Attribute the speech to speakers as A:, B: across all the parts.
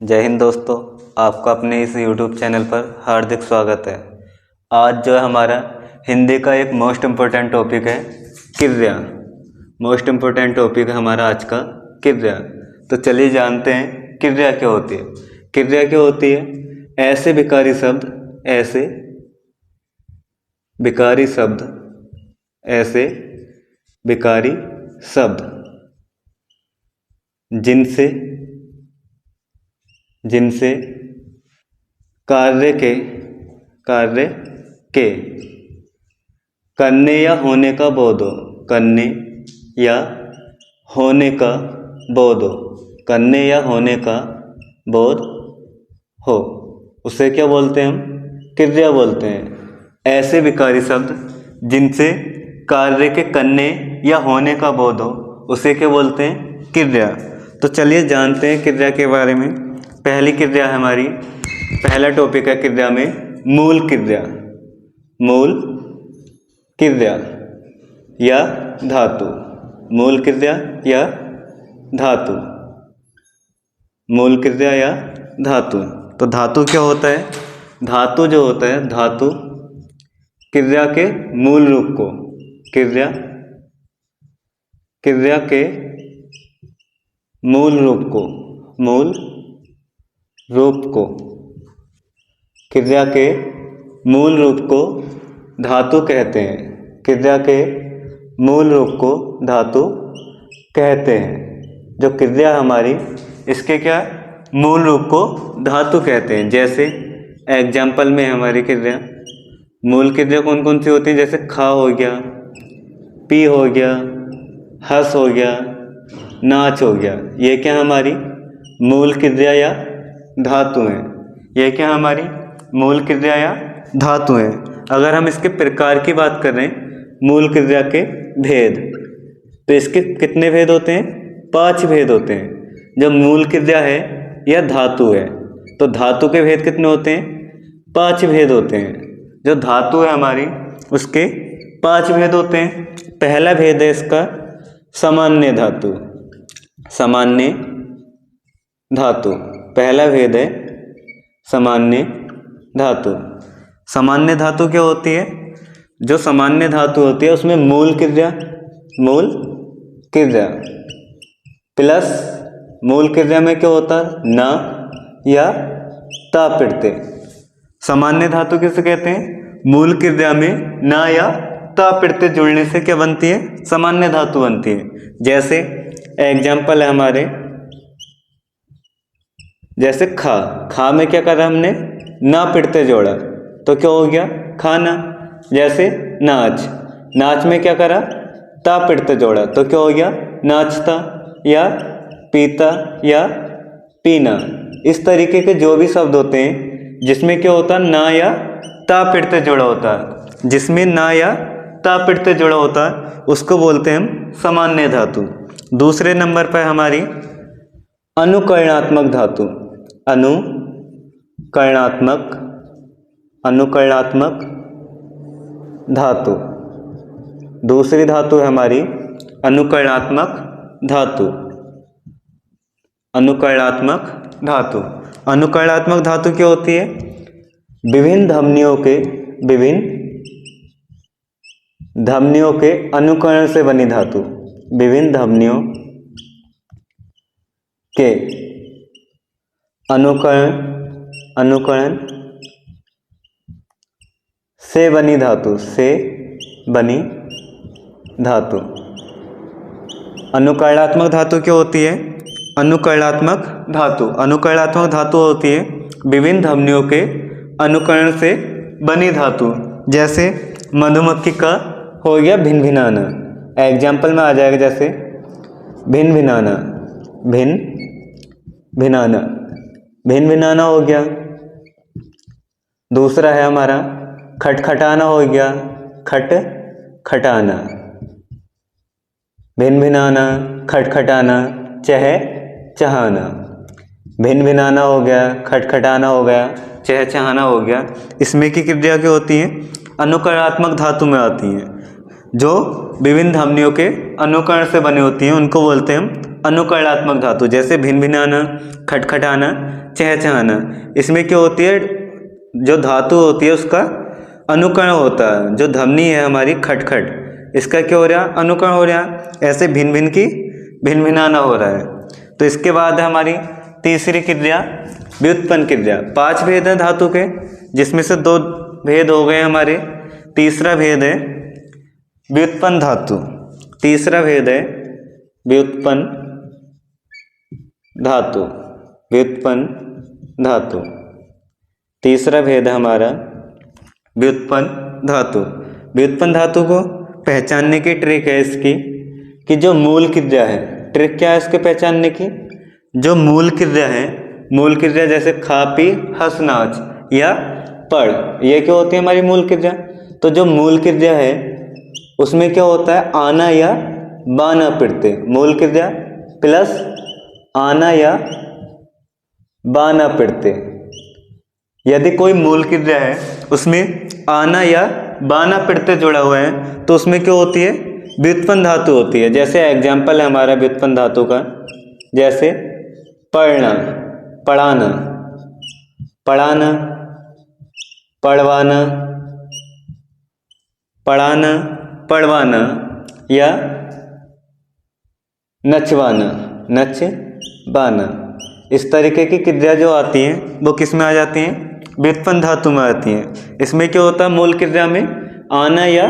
A: जय हिंद दोस्तों, आपका अपने इस YouTube चैनल पर हार्दिक स्वागत है। आज जो है हमारा हिंदी का एक मोस्ट इम्पोर्टेंट टॉपिक है क्रिया। मोस्ट इम्पोर्टेंट टॉपिक है हमारा आज का क्रिया। तो चलिए जानते हैं क्रिया क्या होती है। क्रिया क्या होती है? ऐसे विकारी शब्द जिनसे कार्य के करने या होने का बोध हो, उसे क्या बोलते हैं? हम क्रिया बोलते हैं। ऐसे विकारी शब्द जिनसे कार्य के करने या होने का बोध हो, उसे क्या बोलते हैं? क्रिया। तो चलिए जानते हैं क्रिया के बारे में। पहली क्रिया है हमारी, पहला टॉपिक है क्रिया में मूल क्रिया या धातु। मूल क्रिया या धातु। तो धातु क्या होता है? धातु जो होता है, धातु क्रिया के मूल रूप को क्रिया के मूल रूप को धातु कहते हैं। क्रिया के मूल रूप को धातु कहते हैं। जो क्रिया हमारी, इसके क्या मूल रूप को धातु कहते हैं। जैसे एग्जाम्पल में हमारी क्रिया, मूल क्रिया कौन कौन सी होती है? जैसे खा हो गया, पी हो गया, हंस हो गया, नाच हो गया। ये क्या हमारी मूल क्रिया या धातु हैं। ये क्या हमारी मूल क्रिया या धातु हैं। अगर हम इसके प्रकार की बात करें, मूल क्रिया के भेद, तो इसके कितने भेद होते हैं? 5 भेद होते हैं। जब मूल क्रिया है या धातु है, तो धातु के भेद कितने होते हैं? 5 भेद होते हैं। जो धातु है हमारी, उसके 5 भेद होते हैं। पहला भेद है इसका सामान्य धातु। पहला भेद है सामान्य धातु। सामान्य धातु क्या होती है? जो सामान्य धातु होती है उसमें मूल क्रिया प्लस मूल क्रिया में क्या होता है? ना या ता प्रत्यय। सामान्य धातु किसे कहते हैं? मूल क्रिया में ना या ता प्रत्यय जुड़ने से क्या बनती है? सामान्य धातु बनती है। जैसे एग्जाम्पल है हमारे, जैसे खा में क्या करा हमने? ना प्रत्यय जोड़ा, तो क्या हो गया? खाना। जैसे नाच में क्या करा? ता प्रत्यय जोड़ा, तो क्या हो गया? नाचता। या पीता या पीना। इस तरीके के जो भी शब्द होते हैं जिसमें क्या होता है? ना या ता प्रत्यय जुड़ा होता है, जिसमें ना या ता प्रत्यय जुड़ा होता है, उसको बोलते हैं हम सामान्य धातु। दूसरे नंबर पर हमारी अनुकरणात्मक धातु। अनुकरणात्मक धातु। दूसरी धातु है हमारी अनुकरणात्मक धातु। अनुकरणात्मक धातु क्या होती है? विभिन्न ध्वनियों के अनुकरण से बनी धातु। विभिन्न ध्वनियों के अनुकरण से बनी धातु। अनुकरणात्मक धातु क्या होती है? अनुकरणात्मक धातु होती है विभिन्न ध्वनियों के अनुकरण से बनी धातु। जैसे मधुमक्खी का हो गया भिनभिनाना, एग्जाम्पल में आ जाएगा। जैसे भिनभिनाना हो गया। दूसरा है हमारा खटखटाना हो गया, खटखटाना। भिनभिनाना, खटखटाना, चहचहाना। भिनभिनाना हो गया, खटखटाना हो गया, चहचहाना हो गया। इसमें की क्रिया क्या होती है? अनुकरणात्मक धातु में आती हैं। जो विभिन्न ध्वनियों के अनुकरण से बनी होती हैं, उनको बोलते हैं हम अनुकरणात्मक धातु, जैसे भिन भिनाना, खटखटाना, चहचहाना। इसमें क्या होती है, जो धातु होती है उसका अनुकरण होता है। जो ध्वनि है हमारी खटखट, इसका क्या हो रहा है, अनुकरण हो रहा है। ऐसे भिन भिन की भिन भिनाना हो रहा है। तो इसके बाद है हमारी तीसरी क्रिया व्युत्पन्न क्रिया। 5 भेद हैं धातु के, जिसमें से 2 भेद हो गए हमारे। तीसरा भेद है व्युत्पन्न धातु। तीसरा भेद है व्युत्पन्न धातु। व्युत्पन्न धातु, तीसरा भेद है हमारा व्युत्पन्न धातु। व्युत्पन्न धातु को पहचानने की ट्रिक है इसकी कि जो मूल क्रिया है, ट्रिक क्या है इसके पहचानने की, जो मूल क्रिया है, मूल क्रिया जैसे खा पी हंस नाच या पढ़, ये क्या होती है हमारी मूल क्रिया। तो जो मूल क्रिया है उसमें क्या होता है, आना या बाना पढ़ते। मूल क्रिया प्लस आना या बाना पढ़ते। यदि कोई मूल क्रिया है उसमें आना या बाना पढ़ते जुड़ा हुआ है तो उसमें क्या होती है, व्युत्पन्न धातु होती है। जैसे एग्जाम्पल है हमारा व्युत्पन्न धातु का, जैसे पढ़ना, पढ़ाना, पढ़ाना, पढ़वाना, पढ़ाना, पढ़वाना या नचवाना, नचवाना। इस तरीके की क्रिया जो आती हैं वो किस में आ जाती हैं, व्युत्पन्न धातु में आती हैं। इसमें क्या होता है, मूल क्रिया में आना या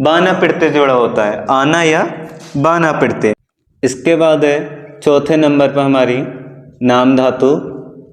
A: बाना पढ़ते जुड़ा होता है, आना या बाना पढ़ते। इसके बाद है चौथे नंबर पर हमारी नाम धातु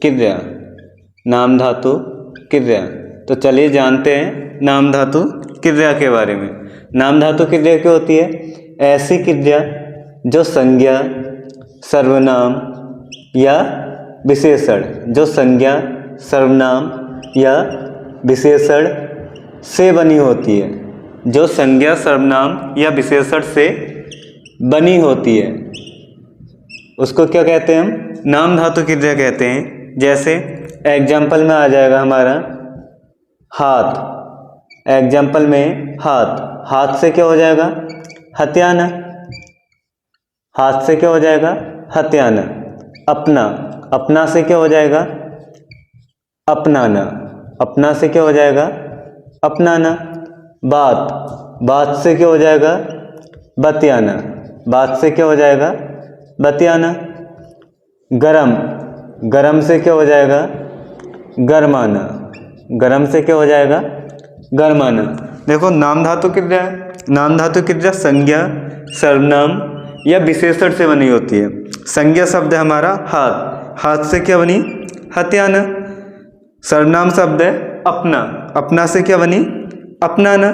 A: क्रिया। नाम धातु क्रिया, तो चलिए जानते हैं नाम धातु क्रिया के बारे में। नाम धातु क्रिया क्या होती है, ऐसी क्रिया जो संज्ञा, सर्वनाम या विशेषण, जो संज्ञा, सर्वनाम या विशेषण से बनी होती है, जो संज्ञा, सर्वनाम या विशेषण से बनी होती है, उसको क्या कहते हैं हम, नाम धातु क्रिया कहते हैं। जैसे एग्जाम्पल में आ जाएगा हमारा हाथ। एग्जाम्पल में हाथ, हाथ से क्या हो जाएगा, हत्याना। हाथ से क्या हो जाएगा, हत्याना। अपना, अपना से क्या हो जाएगा, अपनाना। अपना से क्या हो जाएगा, अपनाना। बात, बात से क्या हो जाएगा, बतियाना। बात से क्या हो जाएगा, बतियाना। गरम, गरम से क्या हो जाएगा, गरमाना। गरम से क्या हो जाएगा, गरमाना। देखो नाम धातु क्रिया है, नाम धातु क्रिया संज्ञा, सर्वनाम या विशेषण से बनी होती है। संज्ञा शब्द है हमारा हाथ, हाथ से क्या बनी, हत्याना। सर्वनाम शब्द है अपना, अपना से क्या बनी, अपनाना।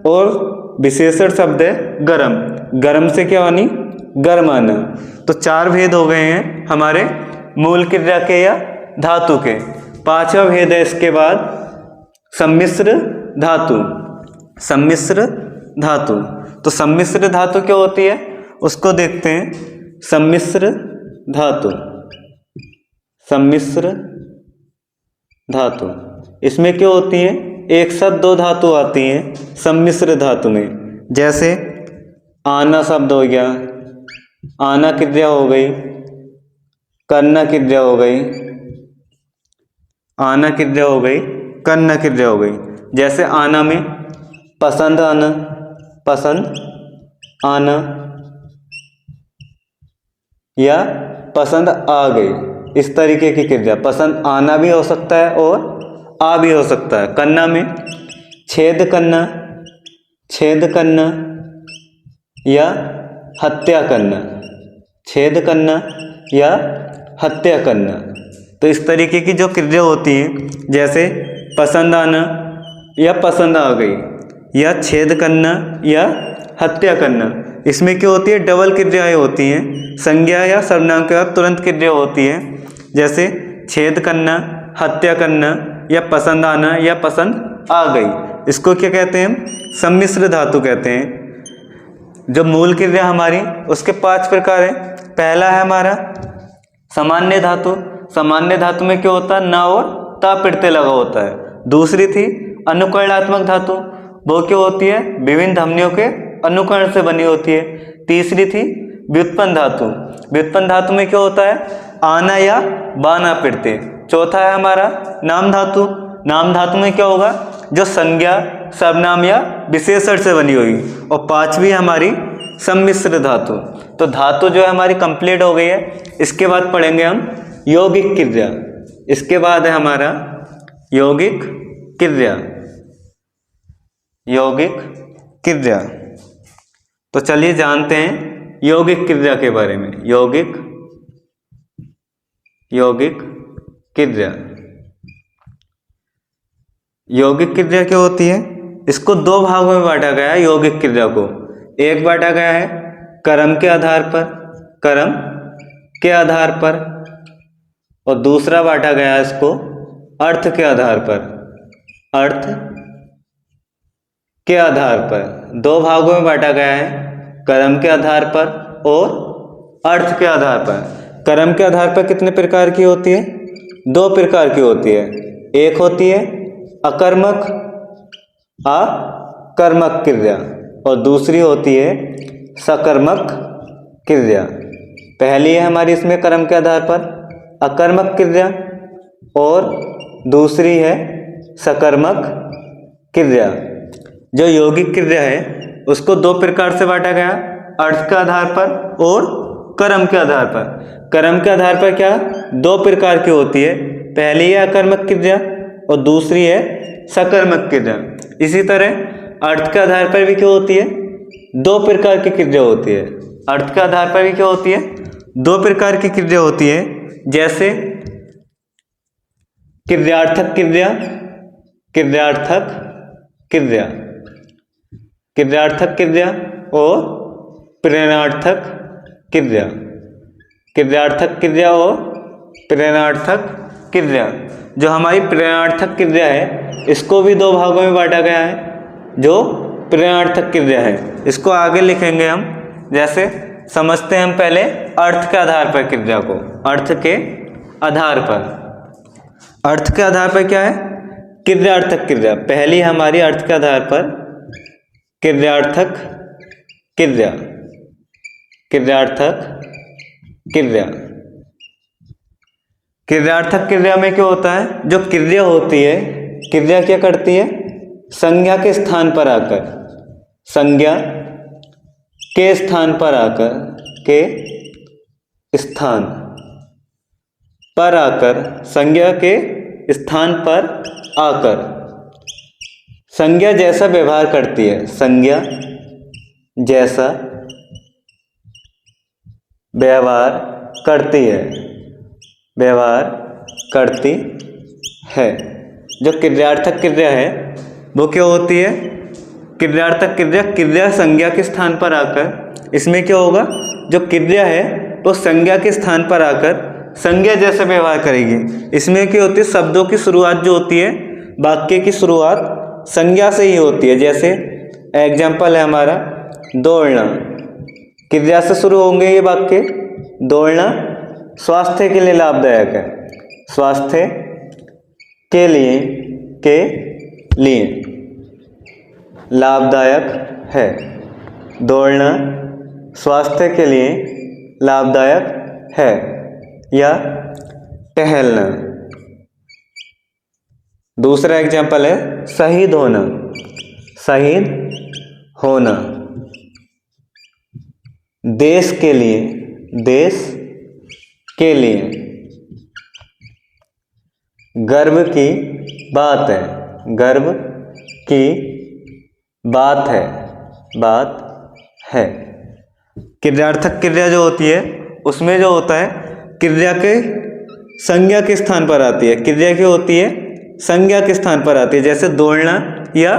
A: और विशेषण शब्द है गरम, गरम से क्या बनी, गरमाना। तो 4 भेद हो गए हैं हमारे मूल क्रिया के या धातु के। 5वां भेद है इसके बाद सम्मिश्र धातु। सम्मिश्र धातु, तो सम्मिश्र धातु क्या होती है उसको देखते हैं। सम्मिश्र धातु, सम्मिश्र धातु, इसमें क्या होती है, एक साथ 2 धातु आती हैं सम्मिश्र धातु में। जैसे आना शब्द हो गया, आना क्रिया हो गई, करना क्रिया हो गई, आना क्रिया हो गई, करना क्रिया हो गई। जैसे आना में पसंद आना, पसंद आना या पसंद आ गई, इस तरीके की क्रिया। पसंद आना भी हो सकता है और आ भी हो सकता है। करना में छेद करना, छेद करना या हत्या करना, छेद करना या हत्या करना। तो इस तरीके की जो क्रिया होती हैं, जैसे पसंद आना या पसंद आ गई, या छेद करना या हत्या करना, इसमें क्या होती है, डबल क्रियाएं होती हैं। संज्ञा या सर्वनाम के बाद तुरंत क्रिया होती है। जैसे छेद करना, हत्या करना या पसंद आना या पसंद आ गई, इसको क्या कहते हैं हम, सम्मिश्र धातु कहते हैं। जो मूल क्रिया हमारी उसके 5 प्रकार हैं। पहला है हमारा सामान्य धातु। सामान्य धातु में क्या होता है, ना और ता प्रत्यय लगा होता है। दूसरी थी अनुकरणात्मक धातु, वो क्या होती है, विभिन्न ध्वनियों के अनुकरण से बनी होती है। तीसरी थी व्युत्पन्न धातु। व्युत्पन्न धातु में क्या होता है, आना या बाना प्रत्यय। चौथा है हमारा नाम धातु। नाम धातु में क्या होगा, जो संज्ञा, सर्वनाम या विशेषण से बनी होगी। और पांचवी हमारी सम्मिश्र धातु। तो धातु जो है हमारी कंप्लीट हो गई है। इसके बाद पढ़ेंगे हम यौगिक क्रिया। इसके बाद है हमारा यौगिक क्रिया। यौगिक क्रिया, तो चलिए जानते हैं यौगिक क्रिया के बारे में। यौगिक क्रिया। यौगिक क्रिया क्या होती है, इसको दो भागों में बांटा गया है। यौगिक क्रिया को एक बांटा गया है क्रम के आधार पर, क्रम के आधार पर, और दूसरा बांटा गया है इसको अर्थ के आधार पर, अर्थ के आधार पर। दो भागों में बांटा गया है, क्रम के आधार पर और अर्थ के आधार पर। क्रम के आधार पर कितने प्रकार की होती है, दो प्रकार की होती है। एक होती है अकर्मक अकर्मक क्रिया और दूसरी होती है सकर्मक क्रिया। पहली है हमारी इसमें क्रम के आधार पर अकर्मक क्रिया और दूसरी है सकर्मक क्रिया। जो यौगिक क्रिया है उसको दो प्रकार से बांटा गया, अर्थ के आधार पर और क्रम के आधार पर। क्रम के आधार पर क्या दो प्रकार की होती है, पहली है अकर्मक क्रिया और दूसरी है सकर्मक क्रिया। इसी तरह अर्थ के आधार पर भी क्या होती है, दो प्रकार की क्रिया होती है। अर्थ के आधार पर भी क्या होती है, दो प्रकार की क्रिया होती है। जैसे क्रियार्थक क्रिया, क्रियार्थक क्रिया, क्रियार्थक क्रिया और प्रेरणार्थक क्रिया, क्रियार्थक क्रिया और प्रेरणार्थक क्रिया। जो हमारी प्रेरणार्थक क्रिया है इसको भी दो भागों में बांटा गया है। जो प्रेरणार्थक क्रिया है इसको आगे लिखेंगे हम। जैसे समझते हैं हम पहले अर्थ के आधार पर क्रिया को। अर्थ के आधार पर, अर्थ के आधार पर क्या है, क्रियार्थक क्रिया। पहली हमारी अर्थ के आधार पर क्रियार्थक क्रिया, क्रियार्थक क्रिया। क्रियार्थक क्रिया में क्या होता है, जो क्रिया होती है, क्रिया क्या करती है, संज्ञा के स्थान पर आकर, संज्ञा के स्थान पर आकर, के स्थान पर आकर, संज्ञा के स्थान पर आकर संज्ञा जैसा व्यवहार करती है, संज्ञा जैसा व्यवहार करती है, व्यवहार करती है। जो क्रियार्थक क्रिया है वो क्या होती है, क्रियार्थक क्रिया, क्रिया संज्ञा के स्थान पर आकर, इसमें क्या होगा, जो क्रिया है वो संज्ञा के स्थान पर आकर संज्ञा जैसा व्यवहार करेगी। इसमें क्या होती है, शब्दों की शुरुआत जो होती है, वाक्य की शुरुआत संज्ञा से ही होती है। जैसे एग्जाम्पल है हमारा दौड़ना, क्रिया से शुरू होंगे ये वाक्य। दौड़ना स्वास्थ्य के लिए लाभदायक है, स्वास्थ्य के लिए लाभदायक है। दौड़ना स्वास्थ्य के लिए लाभदायक है। या टहलना। दूसरा एग्जाम्पल है शहीद होना, शहीद होना देश के लिए, देश के लिए गर्व की बात है, गर्व की बात है, बात है। क्रियार्थक क्रिया जो होती है उसमें जो होता है, क्रिया के संज्ञा के स्थान पर आती है, क्रिया क्या होती है, संज्ञा के स्थान पर आती है। जैसे दौड़ना या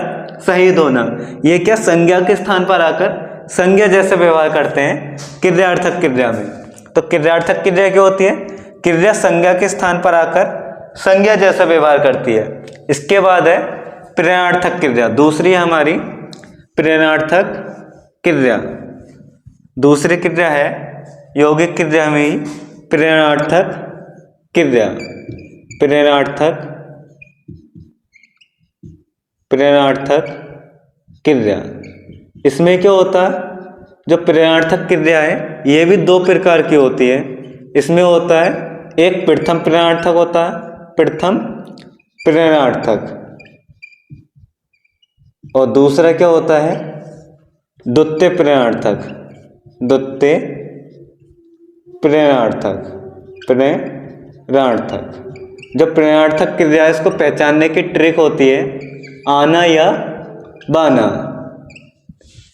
A: शहीद होना, ये क्या संज्ञा के स्थान पर आकर संज्ञा जैसे व्यवहार करते हैं क्रियार्थक क्रिया में। तो क्रियार्थक क्रिया क्या होती है, क्रिया संज्ञा के स्थान पर आकर संज्ञा जैसा व्यवहार करती है। इसके बाद है प्रेरणार्थक क्रिया, दूसरी हमारी प्रेरणार्थक क्रिया। दूसरी क्रिया है यौगिक क्रिया में ही प्रेरणार्थक क्रिया, प्रेरणार्थक क्रिया। इसमें क्या होता है, जो प्रश्नार्थक क्रिया है ये भी दो प्रकार की होती है। इसमें होता है एक प्रथम प्रश्नार्थक होता है, प्रथम प्रश्नार्थक, और दूसरा क्या होता है द्वितीय प्रश्नार्थक, द्वितीय प्रश्नार्थक, प्रश्नार्थक। जो प्रश्नार्थक क्रिया है इसको पहचानने की ट्रिक होती है आना या बाना।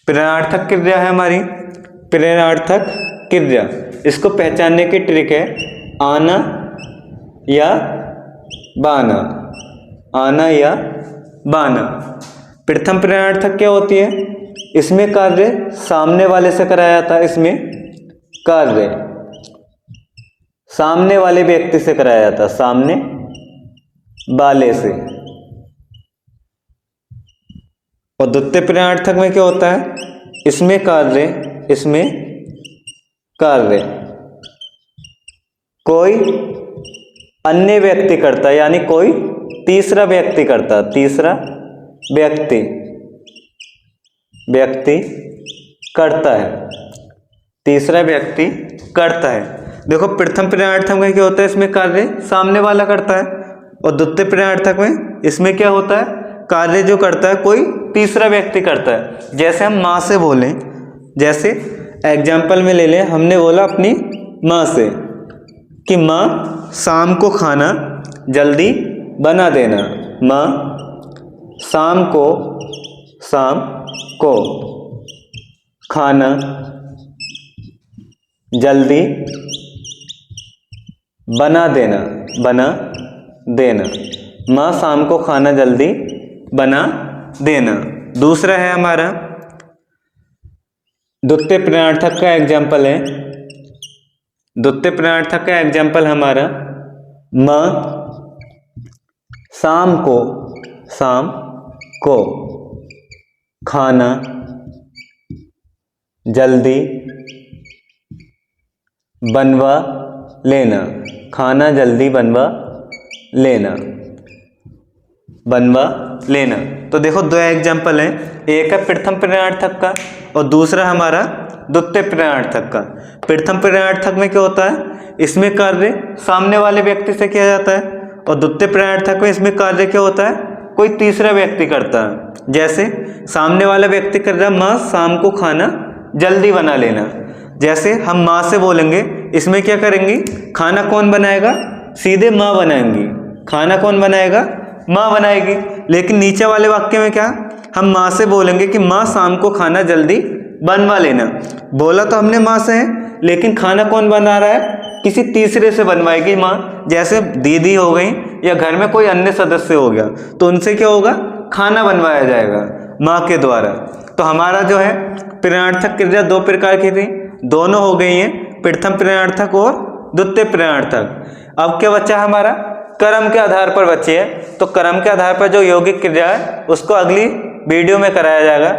A: प्रश्नार्थक क्रिया है हमारी, प्रश्नार्थक क्रिया, इसको पहचानने की ट्रिक है आना या बाना, आना या बाना। प्रथम प्रश्नार्थक क्या होती है, इसमें कार्य सामने वाले से कराया जाता है, इसमें कार्य सामने वाले व्यक्ति से कराया जाता है, सामने वाले से। और द्वितीय प्रश्नार्थक में क्या होता है, इसमें कार्य, इसमें कार्य कोई अन्य व्यक्ति करता है, यानी कोई तीसरा व्यक्ति करता है, तीसरा व्यक्ति करता है, तीसरा व्यक्ति करता है। देखो प्रथम प्रश्नार्थक में क्या होता है, इसमें कार्य सामने वाला करता है, और द्वितीय प्रश्नार्थक में इसमें क्या होता है, कार्य जो करता है कोई तीसरा व्यक्ति करता है। जैसे हम माँ से बोलें, जैसे एग्जाम्पल में ले लें, हमने बोला अपनी माँ से कि माँ शाम को खाना जल्दी बना देना, माँ शाम को खाना जल्दी बना देना, माँ शाम को खाना जल्दी बना देना। दूसरा है हमारा द्वितीय प्रश्नार्थक का एग्जाम्पल है, द्वितीय प्रश्नार्थक का एग्जाम्पल हमारा माँ शाम को खाना जल्दी बनवा लेना, खाना जल्दी बनवा लेना। तो देखो दो एग्जाम्पल हैं, एक है प्रथम प्रश्नार्थक का और दूसरा हमारा द्वितीय प्रश्नार्थक का। प्रथम प्रश्नार्थक में क्या होता है, इसमें कार्य सामने वाले व्यक्ति से किया जाता है, और द्वितीय प्रश्नार्थक में इसमें कार्य क्या होता है, कोई तीसरा व्यक्ति करता है। जैसे सामने वाला व्यक्ति कर रहा है माँ शाम को खाना जल्दी बना लेना, जैसे हम माँ से बोलेंगे, इसमें क्या करेंगे, खाना कौन बनाएगा, सीधे माँ बनाएंगी, खाना कौन बनाएगा, माँ बनाएगी। लेकिन नीचे वाले वाक्य में क्या, हम माँ से बोलेंगे कि माँ शाम को खाना जल्दी बनवा लेना, बोला तो हमने माँ से है, लेकिन खाना कौन बना रहा है, किसी तीसरे से बनवाएगी माँ। जैसे दीदी हो गई या घर में कोई अन्य सदस्य हो गया, तो उनसे क्या होगा, खाना बनवाया जाएगा माँ के द्वारा। तो हमारा जो है प्रश्नार्थक क्रिया दो प्रकार की थी, दोनों हो गई हैं, प्रथम प्रश्नार्थक और द्वितीय प्रश्नार्थक। अब क्या बचा हमारा, क्रम के आधार पर बची है। तो क्रम के आधार पर जो यौगिक क्रिया है उसको अगली वीडियो में कराया जाएगा।